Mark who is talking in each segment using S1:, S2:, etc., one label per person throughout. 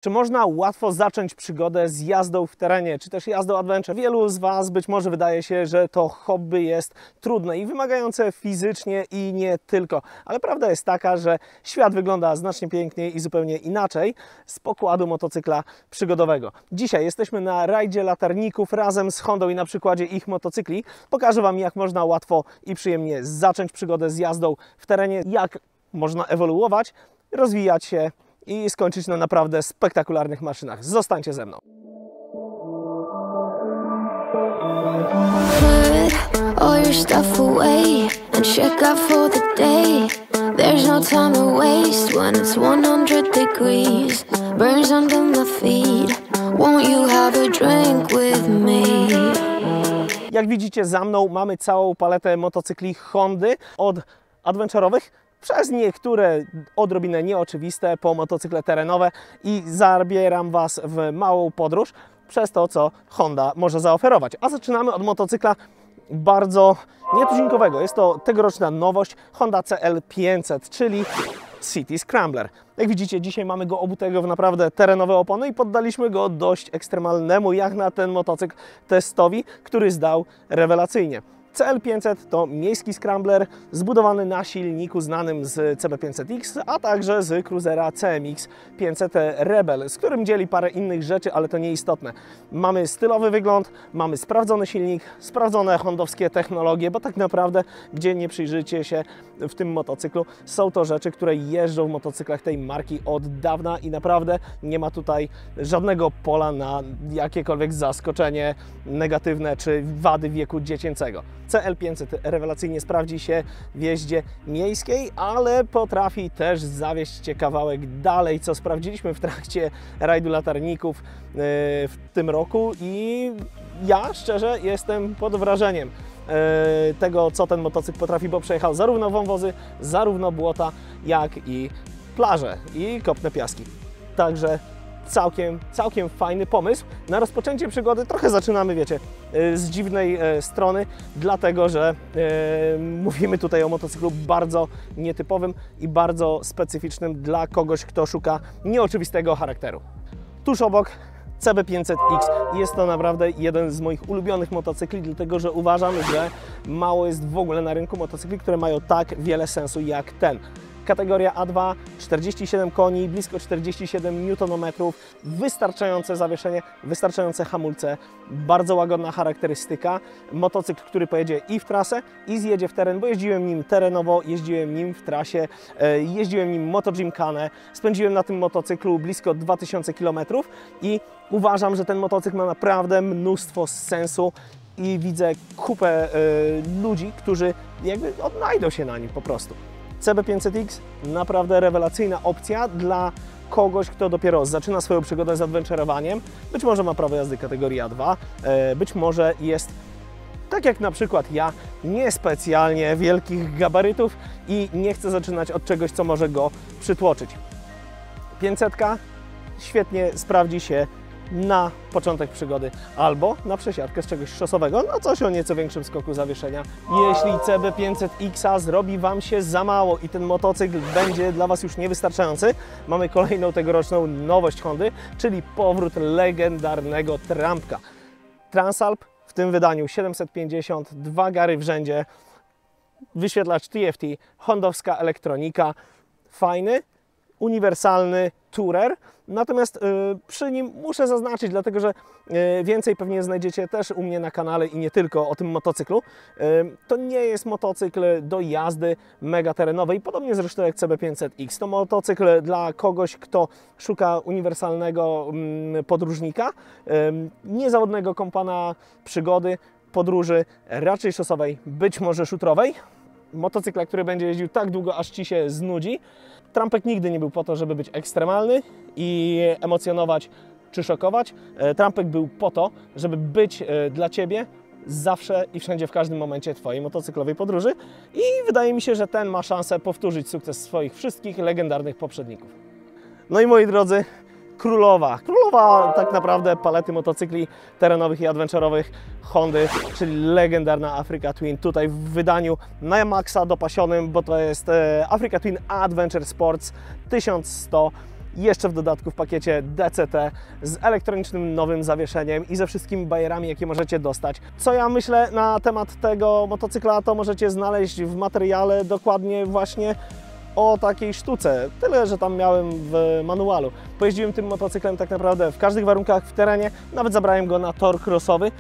S1: Czy można łatwo zacząć przygodę z jazdą w terenie, czy też jazdą adventure? Wielu z Was być może wydaje się, że to hobby jest trudne i wymagające fizycznie i nie tylko. Ale prawda jest taka, że świat wygląda znacznie piękniej i zupełnie inaczej z pokładu motocykla przygodowego. Dzisiaj jesteśmy na rajdzie latarników razem z Hondą i na przykładzie ich motocykli pokażę Wam, jak można łatwo i przyjemnie zacząć przygodę z jazdą w terenie, jak można ewoluować, rozwijać się i skończyć na naprawdę spektakularnych maszynach. Zostańcie ze mną.
S2: Put all your stuff away and check out for the day. There's no time to waste when it's 100 degrees. Burns under my feet. Won't you have a drink with me?
S1: Jak widzicie za mną mamy całą paletę motocykli Hondy, od adventurowych przez niektóre odrobinę nieoczywiste po motocykle terenowe i zabieram Was w małą podróż przez to, co Honda może zaoferować. A zaczynamy od motocykla bardzo nietuzinkowego. Jest to tegoroczna nowość Honda CL500, czyli City Scrambler. Jak widzicie, dzisiaj mamy go obutego w naprawdę terenowe opony i poddaliśmy go dość ekstremalnemu, jak na ten motocykl, testowi, który zdał rewelacyjnie. CL500 to miejski scrambler zbudowany na silniku znanym z CB500X, a także z cruisera CMX 500 Rebel, z którym dzieli parę innych rzeczy, ale to nieistotne. Mamy stylowy wygląd, mamy sprawdzony silnik, sprawdzone hondowskie technologie, bo tak naprawdę, gdzie nie przyjrzycie się w tym motocyklu, są to rzeczy, które jeżdżą w motocyklach tej marki od dawna i naprawdę nie ma tutaj żadnego pola na jakiekolwiek zaskoczenie negatywne czy wady wieku dziecięcego. CL500 rewelacyjnie sprawdzi się w jeździe miejskiej, ale potrafi też zawieźć kawałek dalej, co sprawdziliśmy w trakcie rajdu latarników w tym roku i ja szczerze jestem pod wrażeniem tego, co ten motocykl potrafi, bo przejechał zarówno wąwozy, zarówno błota, jak i plaże i kopne piaski. Także całkiem fajny pomysł. Na rozpoczęcie przygody trochę zaczynamy, wiecie, z dziwnej strony, dlatego że mówimy tutaj o motocyklu bardzo nietypowym i bardzo specyficznym dla kogoś, kto szuka nieoczywistego charakteru. Tuż obok CB500X. Jest to naprawdę jeden z moich ulubionych motocykli, dlatego że uważam, że mało jest w ogóle na rynku motocykli, które mają tak wiele sensu jak ten. Kategoria A2, 47 koni, blisko 47 Nm, wystarczające zawieszenie, wystarczające hamulce, bardzo łagodna charakterystyka. Motocykl, który pojedzie i w trasę, i zjedzie w teren, bo jeździłem nim terenowo, jeździłem nim w trasie, jeździłem nim MotoGymkhanę, spędziłem na tym motocyklu blisko 2000 km i uważam, że ten motocykl ma naprawdę mnóstwo sensu i widzę kupę ludzi, którzy jakby odnajdą się na nim po prostu. CB500X naprawdę rewelacyjna opcja dla kogoś, kto dopiero zaczyna swoją przygodę z adventurowaniem. Być może ma prawo jazdy kategorii A2, być może jest, tak jak na przykład ja, niespecjalnie wielkich gabarytów i nie chce zaczynać od czegoś, co może go przytłoczyć. 500 świetnie sprawdzi się na początek przygody albo na przesiadkę z czegoś szosowego, no coś o nieco większym skoku zawieszenia. Jeśli CB500X zrobi Wam się za mało i ten motocykl będzie dla Was już niewystarczający, mamy kolejną tegoroczną nowość Hondy, czyli powrót legendarnego Trampka. Transalp w tym wydaniu 750, 2 gary w rzędzie, wyświetlacz TFT, hondowska elektronika, fajny, uniwersalny tourer. Natomiast przy nim muszę zaznaczyć, dlatego że więcej pewnie znajdziecie też u mnie na kanale i nie tylko o tym motocyklu. To nie jest motocykl do jazdy mega terenowej, podobnie zresztą jak CB500X. To motocykl dla kogoś, kto szuka uniwersalnego podróżnika, niezawodnego kompana przygody, podróży raczej szosowej, być może szutrowej. Motocykla, który będzie jeździł tak długo, aż Ci się znudzi. Trampek nigdy nie był po to, żeby być ekstremalny i emocjonować czy szokować. Trampek był po to, żeby być dla Ciebie zawsze i wszędzie, w każdym momencie Twojej motocyklowej podróży i wydaje mi się, że ten ma szansę powtórzyć sukces swoich wszystkich legendarnych poprzedników. No i moi drodzy, królowa tak naprawdę palety motocykli terenowych i adventurowych Hondy, czyli legendarna Africa Twin, tutaj w wydaniu na maksa dopasionym, bo to jest Africa Twin Adventure Sports 1100 Jeszcze w dodatku w pakiecie DCT z elektronicznym nowym zawieszeniem i ze wszystkimi bajerami, jakie możecie dostać. Co ja myślę na temat tego motocykla, to możecie znaleźć w materiale dokładnie właśnie o takiej sztuce. Tyle, że tam miałem w manualu. Pojeździłem tym motocyklem tak naprawdę w każdych warunkach w terenie, nawet zabrałem go na tor crossowy.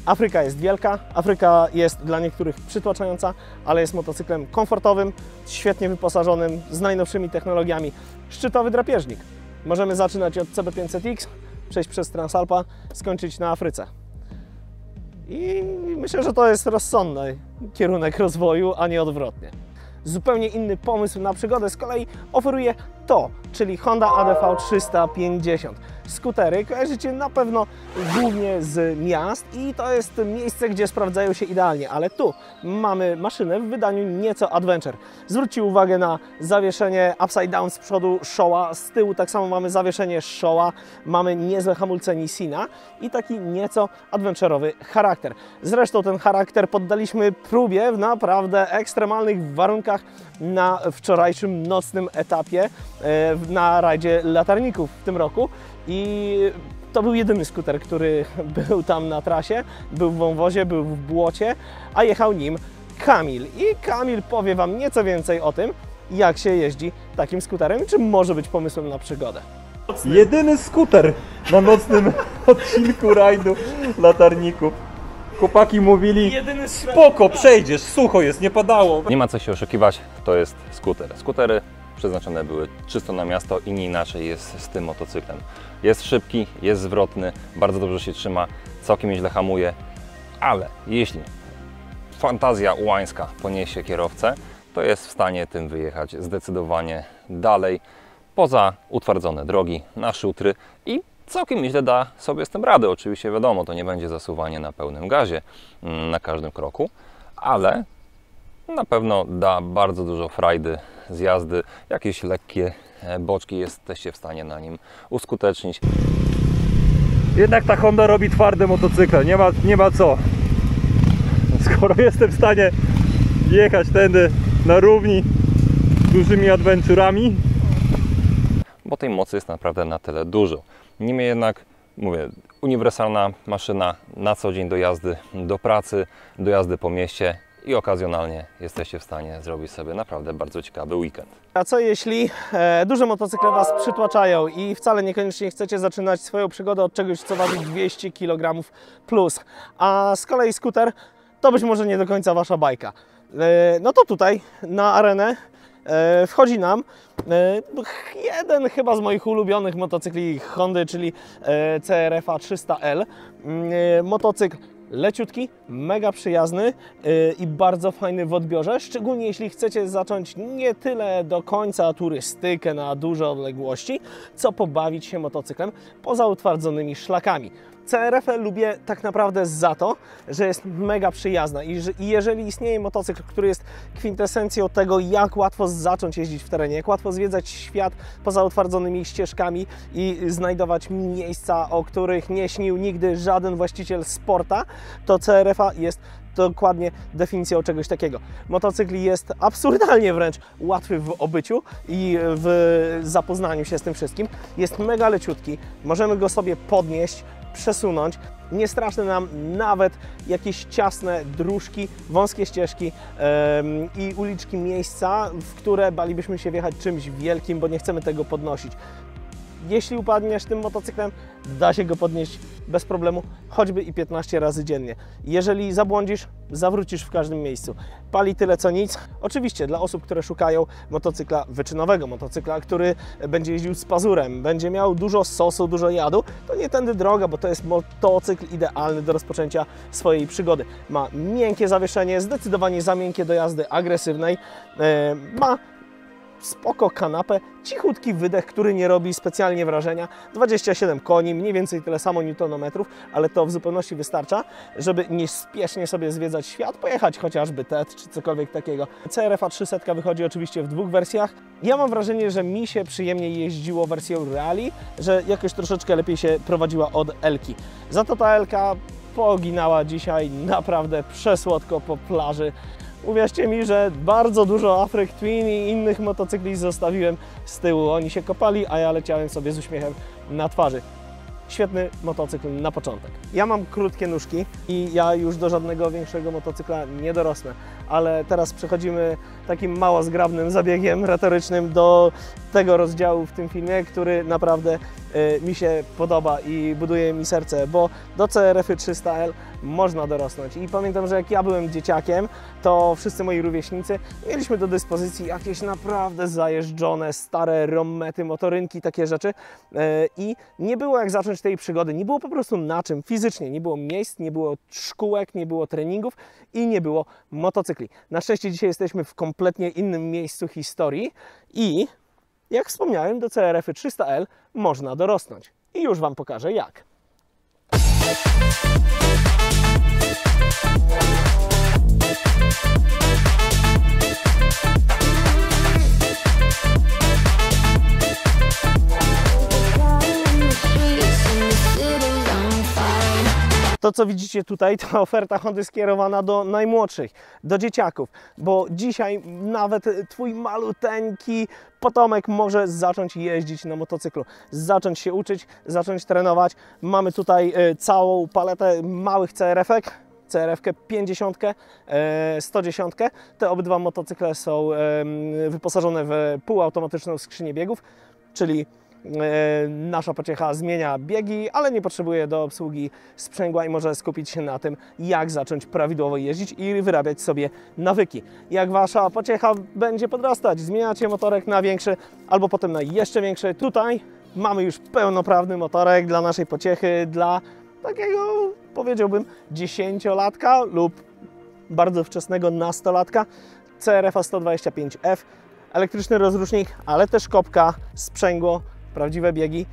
S1: Afryka jest wielka, Afryka jest dla niektórych przytłaczająca, ale jest motocyklem komfortowym, świetnie wyposażonym, z najnowszymi technologiami. Szczytowy drapieżnik. Możemy zaczynać od CB500X, przejść przez Transalpa, skończyć na Afryce. I myślę, że to jest rozsądny kierunek rozwoju, a nie odwrotnie. Zupełnie inny pomysł na przygodę z kolei oferuje to, czyli Honda ADV 350. Skutery kojarzycie na pewno głównie z miast i to jest miejsce, gdzie sprawdzają się idealnie, ale tu mamy maszynę w wydaniu nieco adventure. Zwróćcie uwagę na zawieszenie upside down z przodu Showa, z tyłu tak samo mamy zawieszenie Showa, mamy niezłe hamulce Nissina i taki nieco adventure'owy charakter. Zresztą ten charakter poddaliśmy próbie w naprawdę ekstremalnych warunkach na wczorajszym nocnym etapie na rajdzie latarników w tym roku i to był jedyny skuter, który był tam na trasie, był w wąwozie, był w błocie, a jechał nim Kamil. I Kamil powie Wam nieco więcej o tym, jak się jeździ takim skuterem i czym może być pomysłem na przygodę.
S3: Jedyny skuter na nocnym odcinku rajdu latarników. Chłopaki mówili, spoko, przejdziesz, sucho jest, nie padało.
S4: Nie ma co się oszukiwać, to jest skuter. Skutery przeznaczone były czysto na miasto i nie inaczej jest z tym motocyklem. Jest szybki, jest zwrotny, bardzo dobrze się trzyma, całkiem nieźle hamuje, ale jeśli fantazja ułańska poniesie kierowcę, to jest w stanie tym wyjechać zdecydowanie dalej, poza utwardzone drogi, na szutry i całkiem nieźle da sobie z tym radę. Oczywiście wiadomo, to nie będzie zasuwanie na pełnym gazie na każdym kroku, ale na pewno da bardzo dużo frajdy z jazdy. Jakieś lekkie boczki jesteście w stanie na nim uskutecznić.
S3: Jednak ta Honda robi twarde motocykle, nie ma co. Skoro jestem w stanie jechać tędy na równi dużymi adventurami,
S4: bo tej mocy jest naprawdę na tyle dużo. Niemniej jednak, mówię, uniwersalna maszyna na co dzień do jazdy do pracy, do jazdy po mieście i okazjonalnie jesteście w stanie zrobić sobie naprawdę bardzo ciekawy weekend.
S1: A co jeśli duże motocykle Was przytłaczają i wcale niekoniecznie chcecie zaczynać swoją przygodę od czegoś, co waży 200 kg plus, a z kolei skuter to być może nie do końca Wasza bajka. No to tutaj na arenę wchodzi nam jeden chyba z moich ulubionych motocykli Hondy, czyli CRF 300L. Motocykl leciutki, mega przyjazny i bardzo fajny w odbiorze, szczególnie jeśli chcecie zacząć nie tyle do końca turystykę na duże odległości, co pobawić się motocyklem poza utwardzonymi szlakami. CRF-ę lubię tak naprawdę za to, że jest mega przyjazna i jeżeli istnieje motocykl, który jest kwintesencją tego, jak łatwo zacząć jeździć w terenie, jak łatwo zwiedzać świat poza utwardzonymi ścieżkami i znajdować miejsca, o których nie śnił nigdy żaden właściciel sporta, to CRF-a jest dokładnie definicją czegoś takiego. Motocykl jest absurdalnie wręcz łatwy w obyciu i w zapoznaniu się z tym wszystkim. Jest mega leciutki, możemy go sobie podnieść, przesunąć. Nie straszne nam nawet jakieś ciasne dróżki, wąskie ścieżki i uliczki, miejsca, w które balibyśmy się wjechać czymś wielkim, bo nie chcemy tego podnosić. Jeśli upadniesz tym motocyklem, da się go podnieść bez problemu, choćby i 15 razy dziennie. Jeżeli zabłądzisz, zawrócisz w każdym miejscu. Pali tyle co nic. Oczywiście dla osób, które szukają motocykla wyczynowego, motocykla, który będzie jeździł z pazurem, będzie miał dużo sosu, dużo jadu, to nie tędy droga, bo to jest motocykl idealny do rozpoczęcia swojej przygody. Ma miękkie zawieszenie, zdecydowanie za miękkie do jazdy agresywnej. Ma spoko kanapę, cichutki wydech, który nie robi specjalnie wrażenia. 27 koni, mniej więcej tyle samo newtonometrów, ale to w zupełności wystarcza, żeby niespiesznie sobie zwiedzać świat, pojechać chociażby TED czy cokolwiek takiego. CRF 300 wychodzi oczywiście w dwóch wersjach. Ja mam wrażenie, że mi się przyjemniej jeździło wersją Rally, że jakoś troszeczkę lepiej się prowadziła od Elki. Za to ta Elka poginała dzisiaj naprawdę przesłodko po plaży. uwierzcie mi, że bardzo dużo Afryk Twin i innych motocykli zostawiłem z tyłu. Oni się kopali, a ja leciałem sobie z uśmiechem na twarzy. Świetny motocykl na początek. Ja mam krótkie nóżki i ja już do żadnego większego motocykla nie dorosnę, ale teraz przechodzimy takim mało zgrabnym zabiegiem retorycznym do tego rozdziału w tym filmie, który naprawdę mi się podoba i buduje mi serce, bo do CRF-y 300L można dorosnąć. I pamiętam, że jak ja byłem dzieciakiem, to wszyscy moi rówieśnicy mieliśmy do dyspozycji jakieś naprawdę zajeżdżone, stare rommety, motorynki, takie rzeczy i nie było jak zacząć tej przygody, nie było po prostu na czym fizycznie, nie było miejsc, nie było szkółek, nie było treningów i nie było motocykli. Na szczęście dzisiaj jesteśmy w kompletnie innym miejscu historii i jak wspomniałem, do CRF-y 300L można dorosnąć. I już Wam pokażę jak. To, co widzicie tutaj, to oferta Hondy skierowana do najmłodszych, do dzieciaków, bo dzisiaj nawet Twój maluteńki potomek może zacząć jeździć na motocyklu, zacząć się uczyć, zacząć trenować. Mamy tutaj całą paletę małych CRF-ek, CRF-kę 50, 110. Te obydwa motocykle są wyposażone w półautomatyczną skrzynię biegów, czyli nasza pociecha zmienia biegi, ale nie potrzebuje do obsługi sprzęgła i może skupić się na tym, jak zacząć prawidłowo jeździć i wyrabiać sobie nawyki. Jak Wasza pociecha będzie podrastać, zmieniacie motorek na większy albo potem na jeszcze większy. Tutaj mamy już pełnoprawny motorek dla naszej pociechy, dla takiego, powiedziałbym, 10-latka lub bardzo wczesnego nastolatka. CRF 125F, elektryczny rozrusznik, ale też kopka, sprzęgło, prawdziwe biegi,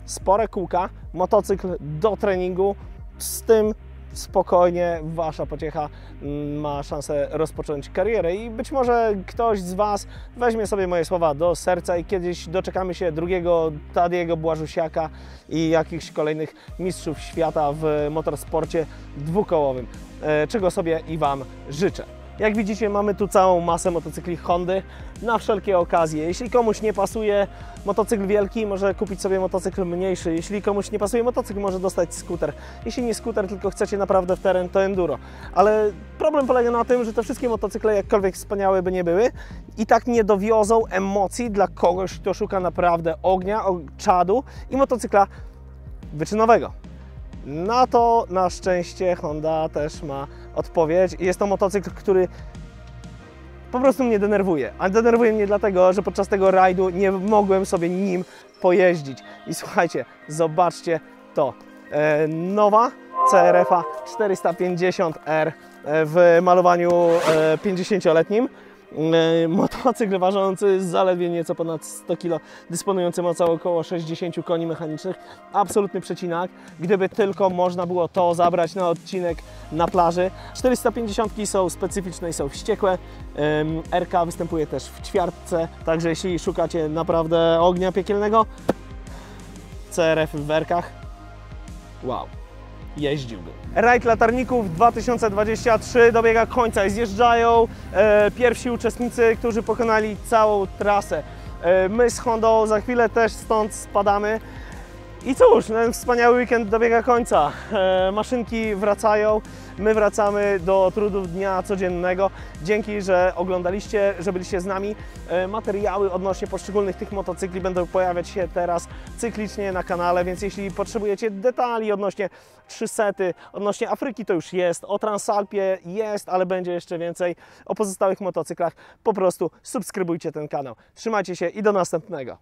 S1: spore kółka, motocykl do treningu. Z tym spokojnie Wasza pociecha ma szansę rozpocząć karierę i być może ktoś z Was weźmie sobie moje słowa do serca i kiedyś doczekamy się drugiego Tadiego Błażusiaka i jakichś kolejnych mistrzów świata w motorsporcie dwukołowym, czego sobie i Wam życzę. Jak widzicie, mamy tu całą masę motocykli Hondy na wszelkie okazje. Jeśli komuś nie pasuje motocykl wielki, może kupić sobie motocykl mniejszy. Jeśli komuś nie pasuje motocykl, może dostać skuter. Jeśli nie skuter, tylko chcecie naprawdę w teren, to enduro. Ale problem polega na tym, że te wszystkie motocykle, jakkolwiek wspaniałe by nie były, i tak nie dowiozą emocji dla kogoś, kto szuka naprawdę ognia, czadu i motocykla wyczynowego. Na to na szczęście Honda też ma odpowiedź. Jest to motocykl, który po prostu mnie denerwuje. A denerwuje mnie dlatego, że podczas tego rajdu nie mogłem sobie nim pojeździć. I słuchajcie, zobaczcie to. Nowa CRF-a 450R w malowaniu 50-letnim. Motocykl ważący zaledwie nieco ponad 100 kg, dysponujący mocą około 60 koni mechanicznych. Absolutny przecinak, gdyby tylko można było to zabrać na odcinek na plaży. 450 są specyficzne i są wściekłe. RK występuje też w ćwiartce, także jeśli szukacie naprawdę ognia piekielnego, CRF w werkach, wow, jeździłbym. Rajd latarników 2023 dobiega końca i zjeżdżają pierwsi uczestnicy, którzy pokonali całą trasę. My z Hondą za chwilę też stąd spadamy. I cóż, ten wspaniały weekend dobiega końca. Maszynki wracają, my wracamy do trudów dnia codziennego. Dzięki, że oglądaliście, że byliście z nami. Materiały odnośnie poszczególnych tych motocykli będą pojawiać się teraz cyklicznie na kanale, więc jeśli potrzebujecie detali odnośnie 300, odnośnie Afryki to już jest, o Transalpie jest, ale będzie jeszcze więcej. O pozostałych motocyklach po prostu subskrybujcie ten kanał. Trzymajcie się i do następnego.